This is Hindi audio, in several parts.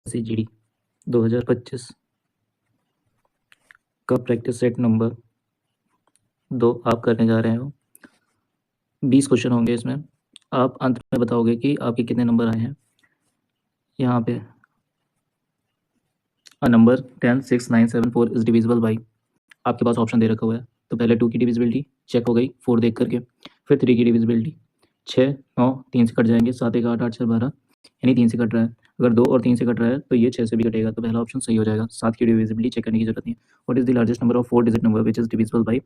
CGD 2025 का प्रैक्टिस सेट नंबर 2 आप करने जा रहे हो। 20 क्वेश्चन होंगे इसमें। आप अंत में बताओगे कि आपके कितने नंबर आए हैं। यहाँ पे a number 10, 6, 9, 7, 4 is divisible by, आपके पास ऑप्शन दे रखा हुआ है। तो पहले 2 की डिविजिबिलिटी चेक हो गई 4 देख करके, फिर 3 की डिविजिबिलिटी 6, 9, 3 से कट जाएंगे, 7, 1, 8, 8, 6, 12 यानी 3 से कट रहा है। अगर 2 और 3 से कट रहा है तो ये 6 से भी कटेगा, तो पहला ऑप्शन सही हो जाएगा। 7 की डिविजिबिलिटी चेक करने की जरूरत नहीं है। What is the largest number of 4 digit number which is divisible by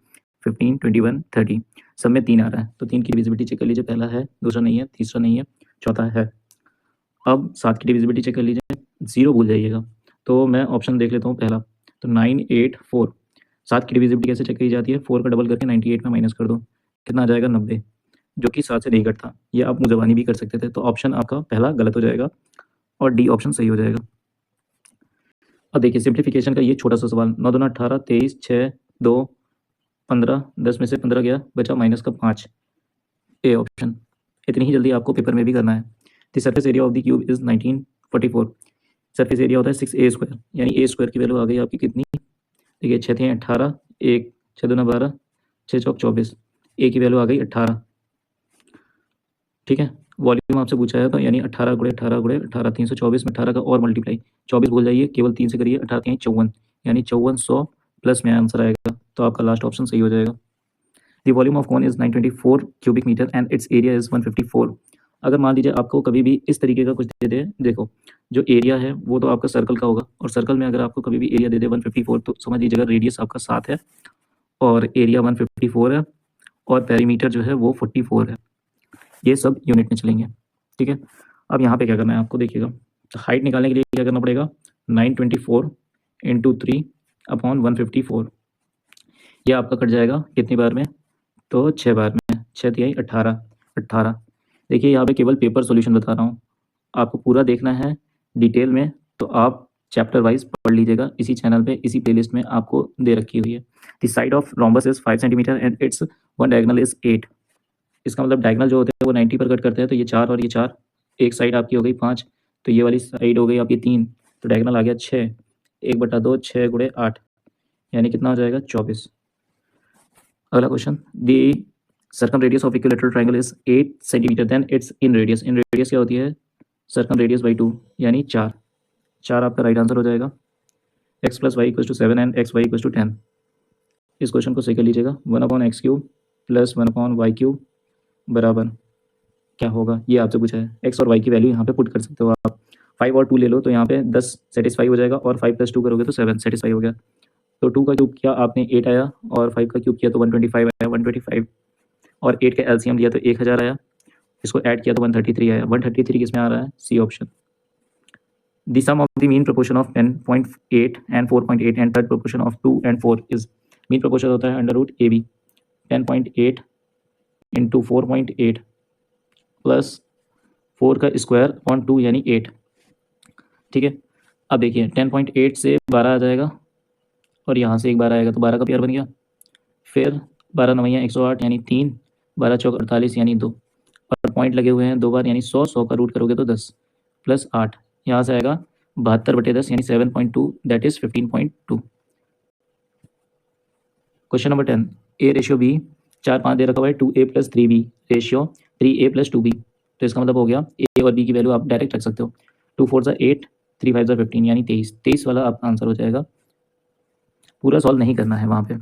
15, 21, 30। सब में 3 आ रहा है, तो 3 की डिविजिबिलिटी चेक कर लीजिए। पहला है, दूसरा नहीं है, तीसरा नहीं है, चौथा है। अब 7 की डिविजिबिलिटी चेक कर लीजिए, 0 भूल जाइएगा। तो मैं ऑप्शन देख लेता हूँ पहला, तो 9, 8, 4। 7 की डिविजिबिलिटी कैसे चेक की जाती है, 4 का डबल करके 98 में माइनस कर दो, कितना आ जाएगा 90, जो कि 7 से नहीं घटता। ये आप मुजबानी भी कर सकते थे, तो ऑप्शन आपका पहला गलत हो जाएगा और डी ऑप्शन सही हो जाएगा। अब देखिए सिंप्लीफिकेशन का ये छोटा सा सवाल, 9 दूना 18, 23, 6, 2, 15, 10 में से 15 गया, बचा माइनस का 5, ए ऑप्शन। इतनी ही जल्दी आपको पेपर में भी करना है। The surface area of the cube is 1944। Surface area होता है 6a², यानी a² की वैल्यू आ गई आपकी कितनी, देखिए 6 थे 18, 1, 6 दूना 12, 6 चौक 24, ए की वैल्यू आ गई 18। ठीक है, वॉल्यूम आपसे पूछा है, तो यानी 18 गुणे 18 गुणे 18, 324 में 18 का और मल्टीप्लाई, 24 भूल जाइए, केवल 3 से करिए, 18 3 54, यानी 5400 प्लस में आंसर आएगा, तो आपका लास्ट ऑप्शन सही हो जाएगा। The volume of cone is 924 cubic metre and its area is 154। अगर मान लीजिए आपको कभी भी इस तरीके का कुछ दे दे, देखो जो एरिया है वो तो आपका सर्कल का होगा, और सर्कल में अगर आपको कभी भी एरिया दे दे 154, तो समझ लीजिएगा रेडियस आपका 7 है और एरिया 154 है और पेरीमीटर जो है वो 44 है। ये सब यूनिट में चलेंगे। ठीक है, अब यहाँ पे क्या करना है आपको, देखिएगा, तो हाइट निकालने के लिए क्या करना पड़ेगा, 924 इंटू 3 अपॉन 154। ये आपका कट जाएगा कितनी बार में, तो 6 बार में, 6 तिहाई 18, 18। देखिए यहाँ पे केवल पेपर सॉल्यूशन बता रहा हूँ, आपको पूरा देखना है डिटेल में, तो आप चैप्टर वाइज पढ़ लीजिएगा। इसी चैनल पे, इसी प्लेलिस्ट में आपको दे रखी हुई है। The side of rhombus is 5 centimetre and it's one diagonal is 8। इसका मतलब डायगोनल जो होते हैं वो 90 पर कट करते हैं, तो ये 4 और ये 4, एक साइड आपकी हो गई 5, तो ये वाली साइड हो गई आपकी 3, तो डायगोनल आ गया 6, 1/2, 6 गुणे 8, यानी कितना हो जाएगा 24। अगला question, the circumradius of equilateral triangle is 8 centimetre, then its inradius, inradius क्या होती है, सर्कम रेडियस बाई 2, यानी 4, 4 आपका राइट आंसर हो जाएगा। x + y = 7 and x Y = 10। इस क्वेश्चन को सही कर लीजिएगा, 1/x³ + 1/y³ बराबर क्या होगा, ये आपसे पूछा है। x और y की वैल्यू यहाँ पे पुट कर सकते हो आप, 5 और 2 ले लो तो यहाँ पे 10 सेटिस्फाई हो जाएगा, और 5 + 2 करोगे तो 7 सेटिस्फाई हो गया। तो 2 का क्यूब किया आपने 8 आया, और 5 का क्यूब किया तो 125 आया, 125, और 8 का एलसीएम लिया तो 1000 आया, इसको ऐड किया तो 133 आया। 133 किस में आ रहा है, C option. The sum of the mean proportion of 10.8 and 4.8 and third proportion of 2 and 4 is, mean proportion होता है √AB, 10.8 इंटू 4.8 प्लस 4 का स्क्वायर अपॉन 2 यानी 8। ठीक है, अब देखिए 10.8 से 12 आ जाएगा, और यहाँ से एक 12 आएगा, तो 12 का पेयर बन गया। फिर 12 9 108 यानी 3, 12 चौक 48 यानी 2, और पॉइंट लगे हुए हैं 2 बार, यानी 100, 100 का रूट करोगे तो 10, प्लस 8, यहाँ से आएगा 72/10 यानी 7.2, that is 15.2। Question number 10, A ratio B, 4 5 दे रखा हुआ है, 2a + 3b ratio 3a + 2b। तो इसका मतलब हो गया ए और बी की वैल्यू आप डायरेक्ट रख सकते हो, 2 4 = 8, 3 5 = 15 यानी 23, 23 वाला आपका आंसर हो जाएगा। पूरा सॉल्व नहीं करना है वहाँ पे।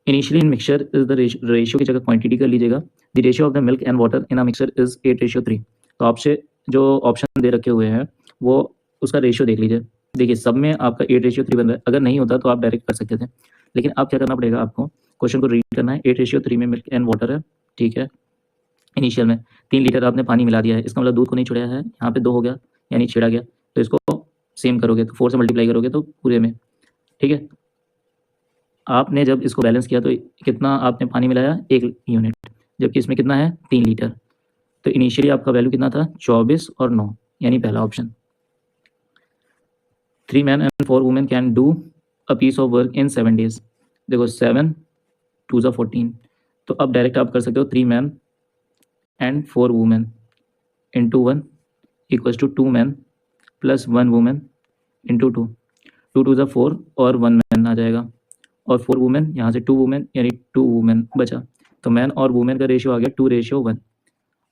Initially in mixture is the ratio की जगह क्वांटिटी कर लीजिएगा। The ratio of the milk and water in a mixture is 8:3। तो आपसे जो ऑप्शन दे रखे हुए हैं वो उसका रेशियो देख लीजिए। देखिए सब में आपका 8:3 बन रहा है, अगर नहीं होता तो आप डायरेक्ट कर सकते थे, लेकिन अब क्या करना पड़ेगा आपको, क्वेश्चन को रीड करना है। 8:3 में मिल्क एंड वाटर है, ठीक है। इनिशियल में 3 लीटर आपने पानी मिला दिया है, इसका मतलब दूध को नहीं छोड़ा है, यहाँ पे 2 हो गया यानी छेड़ा गया, तो इसको सेम करोगे तो 4 से मल्टीप्लाई करोगे तो पूरे में, ठीक है। आपने जब इसको बैलेंस किया तो कितना आपने पानी मिलाया, 1 यूनिट, जबकि इसमें कितना है 3 लीटर। तो इनिशियली आपका वैल्यू कितना था, 24 और 9, यानी पहला option. 3 men and 4 women can do a piece of work in 7 days। देखो 7 2 ज़ा 14, तो अब डायरेक्ट आप कर सकते हो 3 men and 4 women into 1 = 2 men plus 1 women into 2, 2 2 4 और 1 मैन आ जाएगा, और 4 वुमेन, यहाँ से 2 वुमेन यानी 2 वुमेन बचा, तो मैन और वुमेन का रेशियो आ गया 2:1।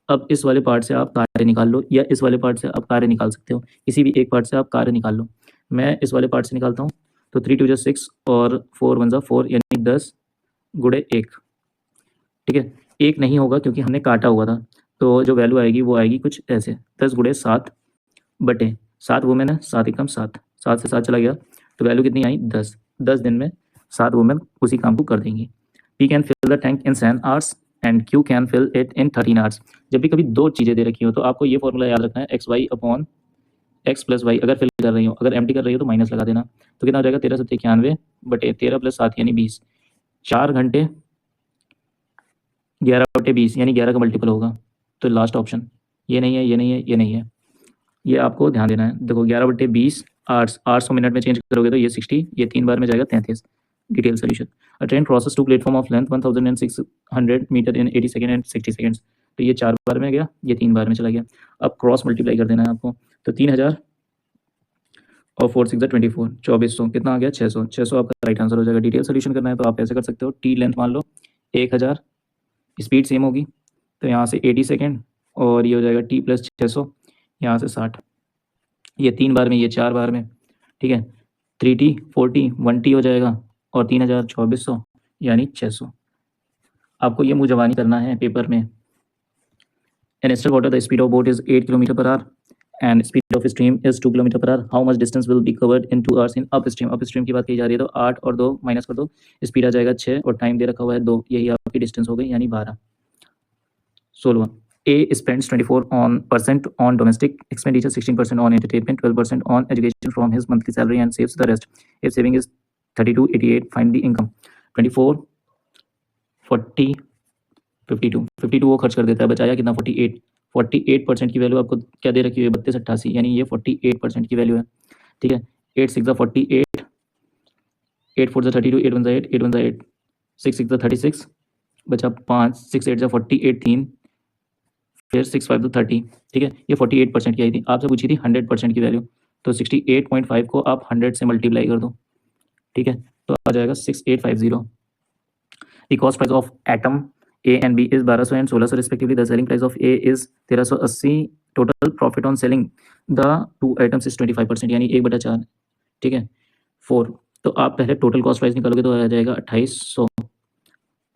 अब इस वाले पार्ट से आप कार्य निकाल लो, या इस वाले पार्ट से आप कार्य निकाल सकते हो, किसी भी एक पार्ट से आप कार्य निकाल लो। मैं इस वाले पार्ट से निकालता हूँ, तो 3 2 6 और 4 1 4 यानी 10 गुणे 1। ठीक है, 1 नहीं होगा क्योंकि हमने काटा हुआ था, तो जो वैल्यू आएगी वो आएगी कुछ ऐसे, 10 गुणे 7 बटे 7 वुमेन है, 7 एकम 7, 7 से 7 चला गया, तो वैल्यू कितनी आई 10। 10 दिन में 7 वुमेन उसी काम को कर देंगी। P can fill the tank in 7 hours and Q can fill it in 13 hours. जब भी कभी दो चीज़ें दे रखी हो तो आपको ये फॉर्मूला याद रखना है, X Y upon X plus Y. अगर फिल कर रही हो, अगर एम्प्टी कर रही हो तो माइनस लगा देना, तो कितना हो जाएगा 13 7 91 बटे 13 प्लस 7 यानी 20, 4 घंटे 11 बटे 20 यानी 11 का मल्टीपल होगा। तो लास्ट ऑप्शन ये नहीं है, ये नहीं है, ये नहीं है, ये आपको ध्यान देना है। देखो 11 बटे 20 आवर्स, आवर्स को मिनट में चेंज करोगे तो ये 60, ये 3 बार में जाएगा 33। Detail solution, a train crosses two platform of length 1600 metre in 80 second and 60 seconds. तो ये 4 बार में गया, ये 3 बार में चला गया। अब क्रॉस मल्टीप्लाई कर देना है आपको, तो 3000 और 4 6 24, 2400 कितना आ गया 600। 600 आपका राइट आंसर हो जाएगा। डिटेल सोल्यूशन करना है तो आप ऐसे कर सकते हो, टी लेंथ मान लो 1000, स्पीड सेम होगी, तो यहाँ से 80 सेकेंड और ये हो जाएगा टी प्लस 600, यहाँ से 60, ये 3 बार में, ये 4 बार में। ठीक है, 3T 4T 1T हो जाएगा, और 3000 2400 यानी 600। आपको ये मुँह जवानी करना है पेपर में। In still water, the speed of boat is 8 km per hour and speed of stream is 2 km per hour. How much distance will be covered in 2 hours in upstream? upstream की बात की जा रही है, तो 8 और 2 माइनस कर दो, स्पीड आ जाएगा 6 और टाइम दे रखा हुआ है 2, यही आपकी डिस्टेंस हो गई यानी 12। 16, A spends 24% on domestic expenditure, 16% on entertainment, 12% on education from his monthly salary and saves the rest. If saving is 3288, find the income. 24 40 52, 52 वो खर्च कर देता है, बचाया कितना 48। 48% की वैल्यू आपको क्या दे रखी है 32 88, यानी ये 48% की वैल्यू है। ठीक है, 8 6 48, 8 4 32, 8 1 8, 8 1 8, 6 6 36, बचा 5, 6 8 48 3, फिर 6 5 30। ठीक है, ये 48% की आई थी, आपसे पूछी थी 100% की वैल्यू, तो 68.5 को आप 100 से मल्टीप्लाई कर दो। ठीक है, तो आ जाएगा 6850। The cost price of atom A and B is 1200 and 1600 respectively. The selling price of A is 1380. Total profit on selling the two items is 25%, यानी 1/4। ठीक है, 4, तो आप पहले टोटल कॉस्ट प्राइस निकालोगे तो आ जाएगा 2800,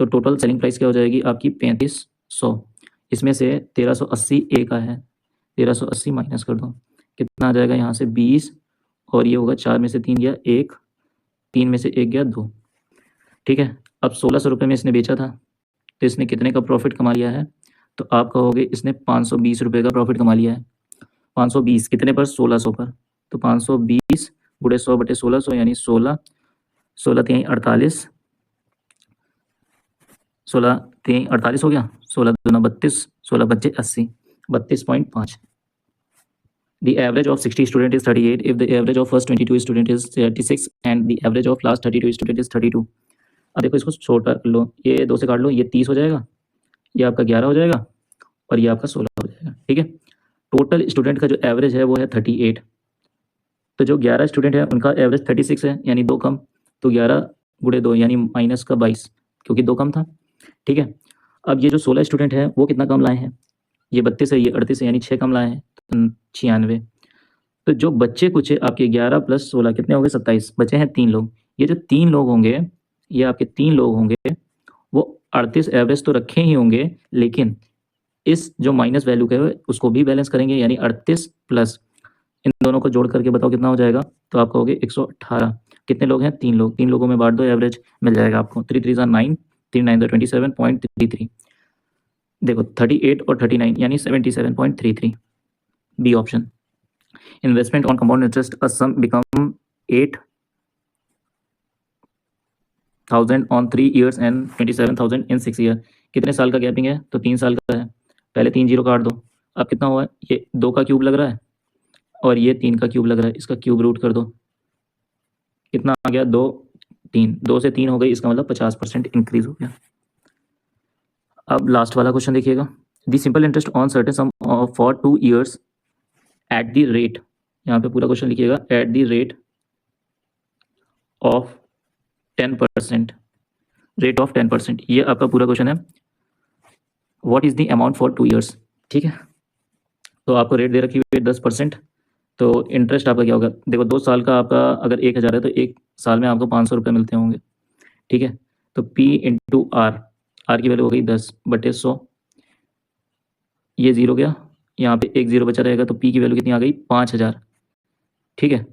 तो टोटल सेलिंग प्राइस क्या हो जाएगी आपकी 3500। इसमें से 1380 A का है, 1380 माइनस कर दो, कितना आ जाएगा यहाँ से 20, और ये होगा 4 में से 3 गया 1, 3 में से 1 गया 2। ठीक है, अब 1600 रुपये में इसने बेचा था, तो इसने कितने का प्रॉफिट कमा लिया है, तो आप कहोगे इसने 520 रुपये का प्रॉफिट कमा लिया है। 520 कितने पर 1600 पर, तो 520 गुणे 100 बटे 1600 यानी 16, 16 3 48, 16 3 48 हो गया, 16 दूना 32, 16 बच्चे 80, 32.5। The average of 60 student is 38 if the average of first 22 student is 36 and the average of last 32 student is 32। अब देखो इसको छोटा कर लो, ये 2 से काट लो, ये 30 हो जाएगा, ये आपका 11 हो जाएगा, और ये आपका 16 हो जाएगा। ठीक है, टोटल स्टूडेंट का जो एवरेज है वो है 38, तो जो 11 स्टूडेंट है उनका एवरेज 36 है, यानी 2 कम, तो 11 गुणे 2 यानी माइनस का 22, क्योंकि 2 कम था। ठीक है, अब ये जो 16 स्टूडेंट है वो कितना कम लाए हैं, ये 32 है, ये 38 है, यानी 6 कम लाए हैं, तो 96। तो जो बच्चे कुछ आपके 11 + 16 कितने हो गए 27, बचे हैं 3 लोग। ये जो 3 लोग होंगे, ये आपके 3 लोग होंगे, वो 38 एवरेज तो रखे ही होंगे, लेकिन इस जो माइनस वैल्यू का है उसको भी बैलेंस करेंगे, यानी 38 प्लस इन दोनों को जोड़ करके बताओ कितना हो जाएगा, तो आप कहोगे 118। कितने लोग हैं 3 लोग, 3 लोगों में बांट दो, एवरेज मिल जाएगा आपको। 3 3 9, 3 9 27.33। देखो 38 और 39 यानी 77.33, B option. Investment on compound interest a sum become 8,000 on 3 years and 27,000 in 6 year। कितने साल का गैपिंग है, तो 3 साल का है, पहले 3 जीरो काट दो, अब कितना हुआ, ये 2 का क्यूब लग रहा है और ये 3 का क्यूब लग रहा है, इसका क्यूब रूट कर दो, कितना आ गया 2 3, 2 से 3 हो गई, इसका मतलब 50% इंक्रीज हो गया। अब लास्ट वाला क्वेश्चन देखिएगा, the simple interest on certain some for 2 years at the rate यहाँ पे पूरा क्वेश्चन लिखिएगा, at the rate of 10%, rate of 10%, ये आपका पूरा क्वेश्चन है। What is the amount for 2 years, ठीक है। तो आपको रेट दे रखी हुई है 10%, तो इंटरेस्ट आपका क्या होगा, देखो 2 साल का आपका अगर 1000 है तो 1 साल में आपको 500 रुपये मिलते होंगे, ठीक है। तो P इंटू आर की वैल्यू हो गई 10/100, ये 0 गया, यहाँ पे एक 0 बचा रहेगा, तो P की वैल्यू कितनी आ गई, 5000, ठीक है।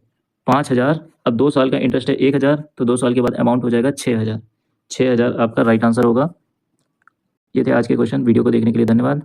5000, अब 2 साल का इंटरेस्ट है 1000, तो 2 साल के बाद अमाउंट हो जाएगा 6000। 6000 आपका राइट आंसर होगा। ये थे आज के क्वेश्चन। वीडियो को देखने के लिए धन्यवाद।